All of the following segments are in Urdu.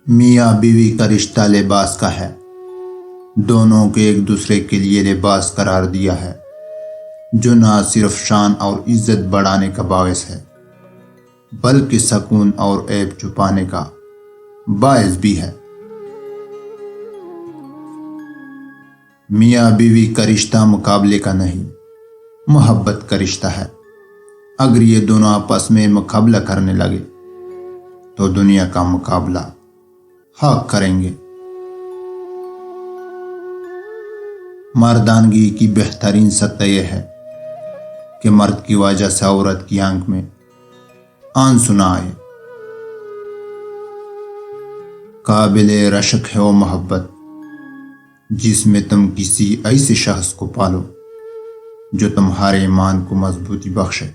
میاں بیوی کا رشتہ لباس کا ہے، دونوں کے ایک دوسرے کے لیے لباس قرار دیا ہے، جو نہ صرف شان اور عزت بڑھانے کا باعث ہے بلکہ سکون اور عیب چھپانے کا باعث بھی ہے۔ میاں بیوی کا رشتہ مقابلے کا نہیں، محبت کا رشتہ ہے۔ اگر یہ دونوں آپس میں مقابلہ کرنے لگے تو دنیا کا مقابلہ حق کریں گے۔ مردانگی کی بہترین سطح یہ ہے کہ مرد کی وجہ سے عورت کی آنکھ میں آنسو نہ آئے۔ قابل رشک ہے وہ محبت جس میں تم کسی ایسے شخص کو پالو جو تمہارے ایمان کو مضبوطی بخشے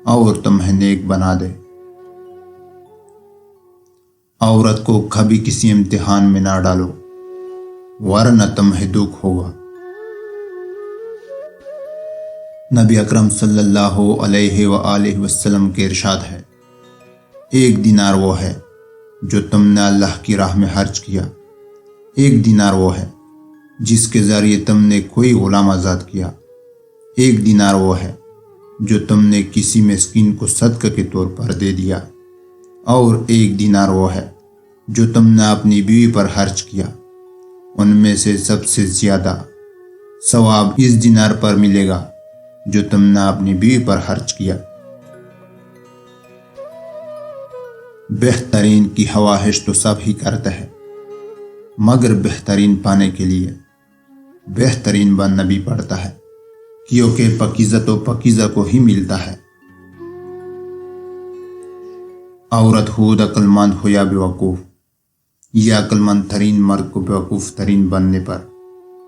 اور تمہیں نیک بنا دے۔ عورت کو کبھی کسی امتحان میں نہ ڈالو ورنہ تمہیں دکھ ہوگا۔ نبی اکرم صلی اللہ علیہ وآلہ وسلم کے ارشاد ہے، ایک دینار وہ ہے جو تم نے اللہ کی راہ میں خرچ کیا، ایک دینار وہ ہے جس کے ذریعے تم نے کوئی غلام آزاد کیا، ایک دینار وہ ہے جو تم نے کسی مسکین کو صدقہ کے طور پر دے دیا، اور ایک دینار وہ ہے جو تم نے اپنی بیوی پر خرچ کیا۔ ان میں سے سب سے زیادہ ثواب اس دینار پر ملے گا جو تم نے اپنی بیوی پر خرچ کیا۔ بہترین کی خواہش تو سب ہی کرتا ہے، مگر بہترین پانے کے لیے بہترین بننا بھی پڑتا ہے، کیونکہ پاکیزہ تو پاکیزہ کو ہی ملتا ہے۔ عورت خود عقل مند ہو یا بیوقوف، یہ عقل مند ترین مرد کو بیوقوف ترین بننے پر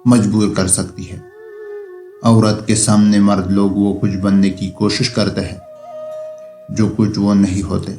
مجبور کر سکتی ہے۔ عورت کے سامنے مرد لوگ وہ کچھ بننے کی کوشش کرتے ہیں جو کچھ وہ نہیں ہوتے۔